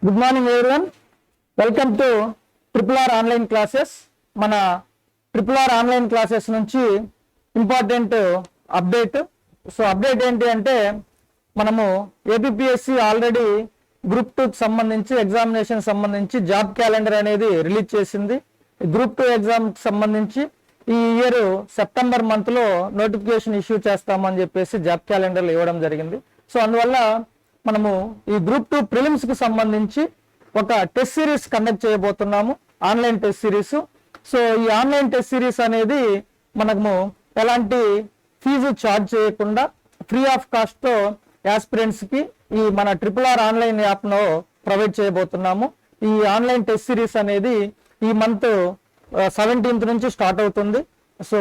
Good morning everyone. Welcome to RRR online classes. మన RRR online classes నుంచి important update. So update ఏంటి అంటే, మనము ఏపీపీఎస్సి ఆల్రెడీ గ్రూప్ 2కి సంబంధించి ఎగ్జామినేషన్ సంబంధించి జాబ్ క్యాలెండర్ అనేది రిలీజ్ చేసింది. గ్రూప్ 2 ఎగ్జామ్కి సంబంధించి ఈ ఇయర్ సెప్టెంబర్ మంత్లో నోటిఫికేషన్ ఇష్యూ చేస్తామని చెప్పేసి జాబ్ క్యాలెండర్లు ఇవ్వడం జరిగింది. సో అందువల్ల మనము ఈ గ్రూప్ 2 ప్రిలిమ్స్ కి సంబంధించి ఒక టెస్ట్ సిరీస్ కండక్ట్ చేయబోతున్నాము, ఆన్లైన్ టెస్ట్ సిరీస్. సో ఈ ఆన్లైన్ టెస్ట్ సిరీస్ అనేది మనము ఎలాంటి ఫీజు ఛార్జ్ చేయకుండా ఫ్రీ ఆఫ్ కాస్ట్ తో యాస్పిరెంట్స్ కి ఈ మన RRR ఆన్లైన్ యాప్ లో ప్రొవైడ్ చేయబోతున్నాము. ఈ ఆన్లైన్ టెస్ట్ సిరీస్ అనేది ఈ మంత్ 17th నుంచి స్టార్ట్ అవుతుంది. సో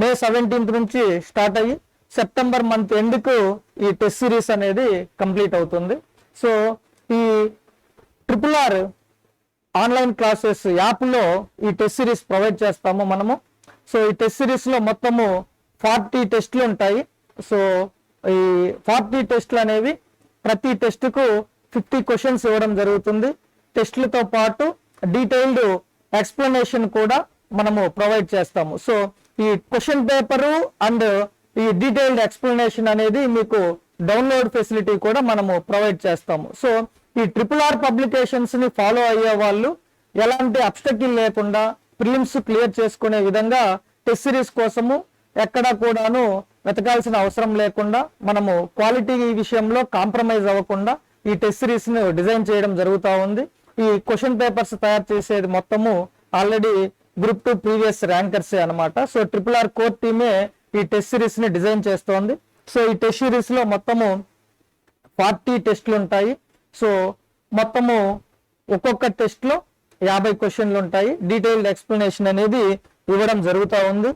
మే 17th నుంచి స్టార్ట్ అయ్యి సెప్టెంబర్ మంత్ ఎండ్ కు ఈ టెస్ట్ సిరీస్ అనేది కంప్లీట్ అవుతుంది. సో ఈ RRR ఆన్లైన్ క్లాసెస్ యాప్ లో ఈ టెస్ట్ సిరీస్ ప్రొవైడ్ చేస్తాము మనము. సో ఈ టెస్ట్ సిరీస్ లో మొత్తము 40 టెస్ట్లు ఉంటాయి. సో ఈ 40 టెస్ట్లు అనేవి ప్రతి టెస్ట్ కు 50 క్వశ్చన్స్ ఇవ్వడం జరుగుతుంది. టెస్ట్లతో పాటు డీటెయిల్డ్ ఎక్స్ప్లెనేషన్ కూడా మనము ప్రొవైడ్ చేస్తాము. సో ఈ క్వశ్చన్ పేపరు అండ్ ఈ డీటెయిల్డ్ ఎక్స్ప్లెనేషన్ అనేది మీకు డౌన్లోడ్ ఫెసిలిటీ కూడా మనము ప్రొవైడ్ చేస్తాము. సో ఈ RRR పబ్లికేషన్స్ ని ఫాలో అయ్యే వాళ్ళు ఎలాంటి అబ్స్టకిల్ లేకుండా ప్రిలిమ్స్ క్లియర్ చేసుకునే విధంగా టెస్ట్ సిరీస్ కోసము ఎక్కడా కూడాను వెతకాల్సిన అవసరం లేకుండా మనము క్వాలిటీ విషయంలో కాంప్రమైజ్ అవ్వకుండా ఈ టెస్ట్ సిరీస్ ను డిజైన్ చేయడం జరుగుతూ ఉంది. ఈ క్వశ్చన్ పేపర్స్ తయారు చేసేది మొత్తము ఆల్రెడీ గ్రూప్ 2 ప్రీవియస్ ర్యాంకర్సే అనమాట. సో RRR కోర్ టీమే ఈ టెస్ట్ సిరీస్ ని డిజైన్ చేస్తోంది. సో ఈ టెస్ట్ సిరీస్ లో మొత్తము 40 టెస్ట్లు ఉంటాయి. సో మొత్తము ఒక్కొక్క టెస్ట్ లో 50 క్వశ్చన్లు ఉంటాయి. డీటెయిల్డ్ ఎక్స్ప్లెనేషన్ అనేది ఇవ్వడం జరుగుతూ ఉంది.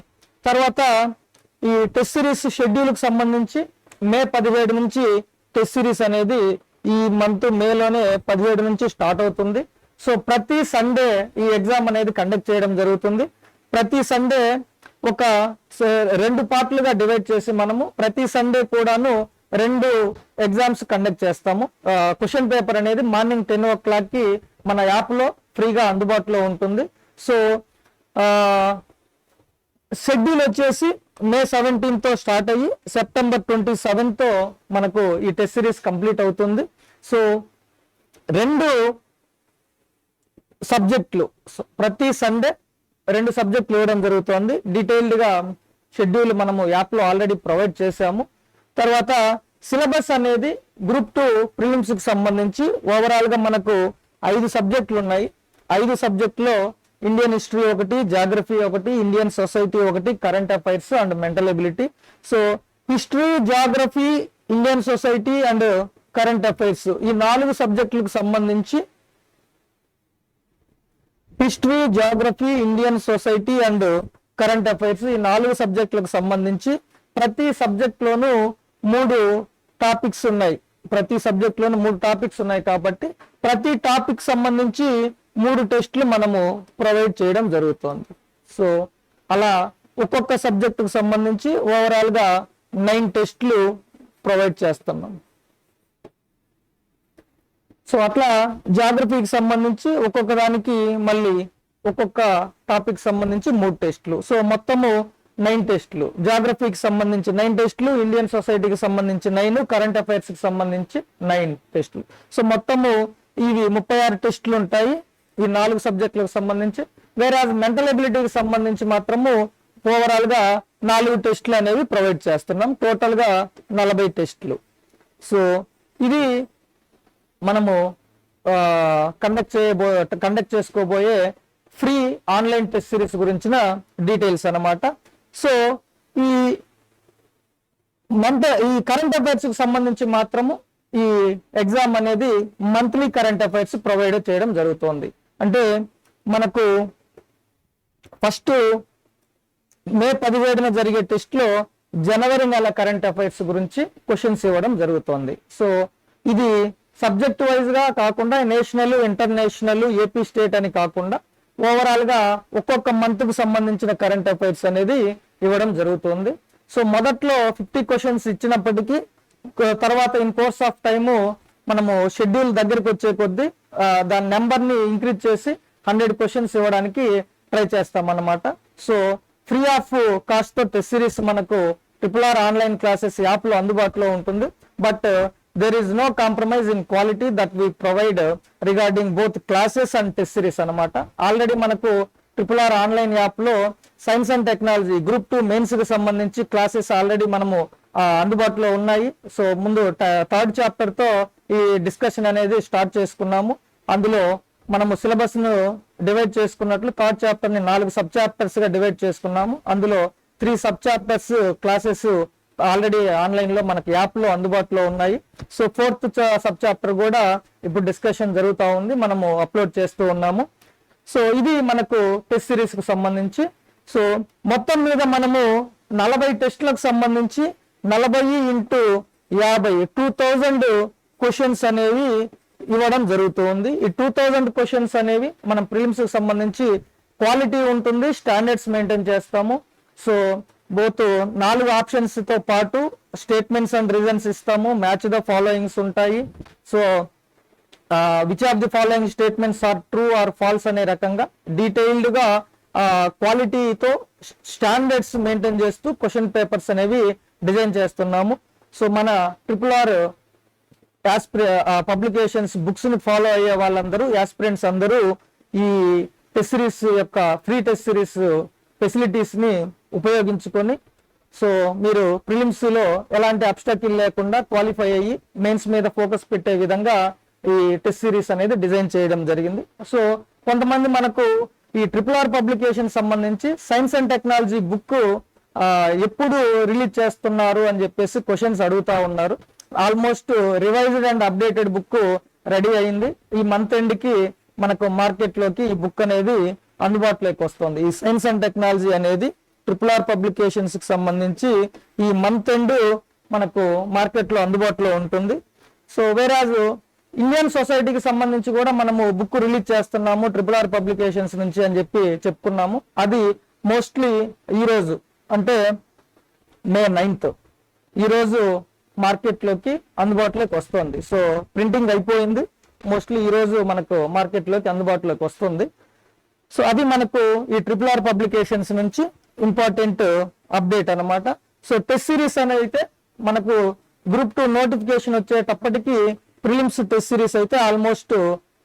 తర్వాత ఈ టెస్ట్ సిరీస్ షెడ్యూల్ కి సంబంధించి మే 17 నుంచి టెస్ట్ సిరీస్ అనేది ఈ మంత్ మేలోనే 17 నుంచి స్టార్ట్ అవుతుంది. సో ప్రతి సండే ఈ ఎగ్జామ్ అనేది కండక్ట్ చేయడం జరుగుతుంది. ప్రతి సండే ఒక 2 పార్ట్లుగా డివైడ్ చేసి మనము ప్రతి సండే కూడాను 2 ఎగ్జామ్స్ కండక్ట్ చేస్తాము. క్వశ్చన్ పేపర్ అనేది మార్నింగ్ 10 o'clock కి మన యాప్ లో ఫ్రీగా అందుబాటులో ఉంటుంది. సో షెడ్యూల్ వచ్చేసి మే 17 తో స్టార్ట్ అయ్యి సెప్టెంబర్ 27 తో మనకు ఈ టెస్ట్ సిరీస్ కంప్లీట్ అవుతుంది. సో 2 సబ్జెక్టులు ప్రతి సండే 2 సబ్జెక్టులు ఇవ్వడం జరుగుతుంది. డీటెయిల్డ్ గా షెడ్యూల్ మనము యాప్ లో ఆల్రెడీ ప్రొవైడ్ చేశాము. తర్వాత సిలబస్ అనేది గ్రూప్ 2 ప్రిలిమ్స్ కి సంబంధించి ఓవరాల్ గా మనకు 5 సబ్జెక్టులు ఉన్నాయి. 5 సబ్జెక్టులో ఇండియన్ హిస్టరీ ఒకటి, జాగ్రఫీ ఒకటి, ఇండియన్ సొసైటీ ఒకటి, current affairs and mental ability. So history, geography, Indian society and current affairs ఈ 4 సబ్జెక్టులకు సంబంధించి history, geography, Indian society and current affairs ఈ 4 సబ్జెక్టులకు సంబంధించి ప్రతి సబ్జెక్ట్ లోనూ 3 టాపిక్స్ ఉన్నాయి. ప్రతి సబ్జెక్ట్ లోను 3 టాపిక్స్ ఉన్నాయి కాబట్టి ప్రతి టాపిక్ సంబంధించి 3 టెస్టులు మనము ప్రొవైడ్ చేయడం జరుగుతుంది. సో అలా ఒక్కొక్క సబ్జెక్టుకు సంబంధించి ఓవరాల్ గా 9 టెస్టులు ప్రొవైడ్ చేస్తున్నాం. సో అట్లా జాగ్రఫీకి సంబంధించి ఒక్కొక్క దానికి మళ్ళీ ఒక్కొక్క టాపిక్ సంబంధించి 3 టెస్టులు. సో మొత్తము 9 టెస్టులు. జాగ్రఫీకి సంబంధించి 9 టెస్టులు, ఇండియన్ సొసైటీకి సంబంధించి 9, కరెంట్ అఫైర్స్ కి సంబంధించి 9 టెస్టులు. సో మొత్తము ఇవి 36 టెస్టులు ఉంటాయి ఈ 4 సబ్జెక్టులకు సంబంధించి. వేరే మెంటల్ ఎబిలిటీకి సంబంధించి మాత్రము ఓవరాల్ గా 4 టెస్టులు అనేవి ప్రొవైడ్ చేస్తున్నాం. టోటల్ గా 40 టెస్టులు. సో ఇది మనము కండక్ట్ చేసుకోబోయే ఫ్రీ ఆన్లైన్ టెస్ట్ సిరీస్ గురించిన డీటెయిల్స్ అన్నమాట. సో ఈ కరెంట్ అఫైర్స్ కి సంబంధించి మాత్రము ఈ ఎగ్జామ్ అనేది మంత్లీ కరెంట్ అఫైర్స్ ప్రొవైడ్ చేయడం జరుగుతుంది. అంటే మనకు ఫస్ట్ మే 17న జరిగే టెస్ట్ లో జనవరి నెల కరెంట్ అఫైర్స్ గురించి క్వశ్చన్స్ ఇవ్వడం జరుగుతుంది. సో ఇది సబ్జెక్ట్ వైజ్ గా కాకుండా నేషనల్, ఇంటర్నేషనల్, ఏపీ స్టేట్ అని కాకుండా ఓవరాల్ గా ఒక్కొక్క మంత్ కు సంబంధించిన కరెంట్ అఫైర్స్ అనేది ఇవ్వడం జరుగుతుంది. సో మొదట్లో 50 క్వశ్చన్స్ ఇచ్చినప్పటికీ తర్వాత ఇన్ కోర్స్ ఆఫ్ టైము మనము షెడ్యూల్ దగ్గరికి వచ్చే కొద్దీ దాని నెంబర్ని ఇంక్రీజ్ చేసి 100 క్వశ్చన్స్ ఇవ్వడానికి ట్రై చేస్తాం అన్నమాట. సో ఫ్రీ ఆఫ్ కాస్ట్ తో టెస్ట్ సిరీస్ మనకు RRR ఆన్లైన్ క్లాసెస్ యాప్ లో అందుబాటులో ఉంటుంది. But there is no compromise in quality that we provide regarding both classes and test series అన్నమాట. ఆల్రెడీ మనకు RRR ఆన్లైన్ యాప్ లో science and technology group 2 mains కి సంబంధించి classes already మనము అందుబాటులో ఉన్నాయి. సో ముందు 3rd చాప్టర్ తో ఈ డిస్కషన్ అనేది స్టార్ట్ చేసుకున్నాము. అందులో మనము సిలబస్ ను డివైడ్ చేసుకున్నట్లు 3rd చాప్టర్ ని 4 సబ్ చాప్టర్స్ గా డివైడ్ చేసుకున్నాము. అందులో 3 sub chapters classes already online లో మనకి యాప్ లో అందుబాటులో ఉన్నాయి. సో 4th సబ్ చాప్టర్ కూడా ఇప్పుడు డిస్కషన్ జరుగుతూ ఉంది, మనము అప్లోడ్ చేస్తూ ఉన్నాము. సో ఇది మనకు టెస్ట్ సిరీస్ కు సంబంధించి. సో మొత్తం మీద మనము 40 టెస్టులకు సంబంధించి 40 × 50 2000 క్వశ్చన్స్ అనేవి ఇవ్వడం జరుగుతుంది. ఈ 2000 క్వశ్చన్స్ అనేవి మనం ప్రిలిమ్స్ కి సంబంధించి క్వాలిటీ ఉంటుంది, స్టాండర్డ్స్ మెయింటైన్ చేస్తాము. సో బోత్ 4 ఆప్షన్స్ తో పాటు స్టేట్మెంట్స్ అండ్ రీజన్స్ ఇస్తాము, మ్యాచ్ ద ఫాలోయింగ్స్ ఉంటాయి. So which of the following statements are true or false అనే రకంగా డీటెయిల్డ్ గా క్వాలిటీతో స్టాండర్డ్స్ మెయింటైన్ చేస్తూ క్వశ్చన్ పేపర్స్ అనేవి డిజైన్ చేస్తున్నాము. సో మన RRR పబ్లికేషన్స్ బుక్స్ ని ఫాలో అయ్యే వాళ్ళందరూ యాస్పిరెంట్స్ అందరూ ఈ టెస్ట్ సిరీస్ యొక్క ఫ్రీ టెస్ట్ సిరీస్ ఫెసిలిటీస్ ని ఉపయోగించుకొని సో మీరు ప్రిలిమ్స్ లో ఎలాంటి అబ్స్టాకిల్ లేకుండా క్వాలిఫై అయ్యి మెయిన్స్ మీద ఫోకస్ పెట్టే విధంగా ఈ టెస్ట్ సిరీస్ అనేది డిజైన్ చేయడం జరిగింది. సో కొంతమంది మనకు ఈ RRR పబ్లికేషన్ సంబంధించి సైన్స్ అండ్ టెక్నాలజీ బుక్ ఎప్పుడు రిలీజ్ చేస్తున్నారు అని చెప్పేసి క్వశ్చన్స్ అడుగుతా ఉన్నారు. Almost revised and updated book ready అయింది. ఈ మంత్ ఎండ్ కి మనకు మార్కెట్ లోకి ఈ బుక్ అనేది అందుబాటులోకి వస్తుంది. ఈ సైన్స్ అండ్ టెక్నాలజీ అనేది RRR పబ్లికేషన్స్ కి సంబంధించి ఈ మంత్ ఎండ్ మనకు మార్కెట్ లో అందుబాటులో ఉంటుంది. సో వేరాజ్ ఇండియన్ సొసైటీకి సంబంధించి కూడా మనము బుక్ రిలీజ్ చేస్తున్నాము RRR పబ్లికేషన్స్ నుంచి అని చెప్పి చెప్పుకున్నాము. అది మోస్ట్లీ ఈ రోజు అంటే May 9th ఈ రోజు మార్కెట్ లోకి అందుబాటులోకి వస్తుంది. సో ప్రింటింగ్ అయిపోయింది, మోస్ట్లీ ఈ రోజు మనకు మార్కెట్ లోకి అందుబాటులోకి వస్తుంది. సో అది మనకు ఈ RRR పబ్లికేషన్స్ నుంచి ఇంపార్టెంట్ అప్డేట్ అన్నమాట. సో టెస్ట్ సిరీస్ అనేది మనకు గ్రూప్ 2 నోటిఫికేషన్ వచ్చేటప్పటికి ప్రిలిమ్స్ టెస్ట్ సిరీస్ అయితే ఆల్మోస్ట్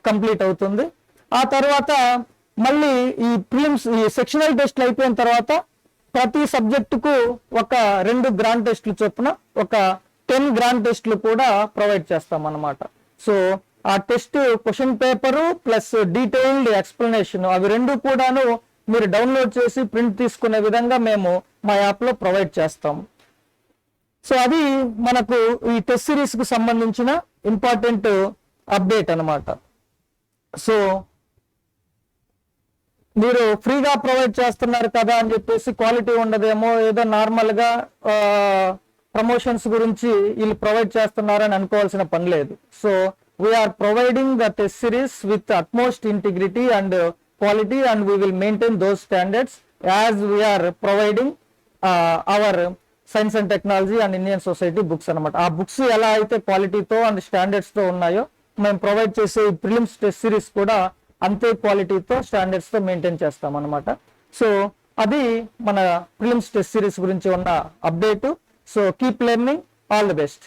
కంప్లీట్ అవుతుంది. ఆ తర్వాత మళ్ళీ ఈ ప్రిలిమ్స్ ఈ సెక్షనల్ టెస్ట్లు అయిపోయిన తర్వాత ప్రతి సబ్జెక్టుకు ఒక 2 గ్రాండ్ టెస్ట్లు చొప్పున ఒక 10 గ్రాండ్ టెస్ట్లు కూడా ప్రొవైడ్ చేస్తాం అన్నమాట. సో ఆ test question paper plus detailed explanation అవి 2 కూడాను మీరు డౌన్లోడ్ చేసి ప్రింట్ తీసుకునే విధంగా మేము మా యాప్ లో ప్రొవైడ్ చేస్తాము. సో అది మనకు ఈ టెస్ట్ సిరీస్ కు సంబంధించిన ఇంపార్టెంట్ అప్డేట్ అన్నమాట. సో మీరు ఫ్రీగా ప్రొవైడ్ చేస్తున్నారు కదా అని చెప్పేసి క్వాలిటీ ఉండదేమో, ఏదో నార్మల్ గా ప్రమోషన్స్ గురించి వీళ్ళు ప్రొవైడ్ చేస్తున్నారని అనుకోవాల్సిన పని లేదు. So we're providing the test series with utmost integrity and quality and we will maintain those standards as we are providing our science and technology and Indian society books అన్నమాట. ఆ books ఎలా అయితే క్వాలిటీతో and standards తో ఉన్నాయో మేము provide చేసే ఈ ప్రిలిమ్స్ టెస్ట్ సిరీస్ కూడా అంతే క్వాలిటీతో స్టాండర్డ్స్ తో మెయింటైన్ చేస్తాం అన్నమాట. సో అది మన ప్రిలిమ్స్ టెస్ట్ సిరీస్ గురించి ఉన్న update. So keep learning, all the best.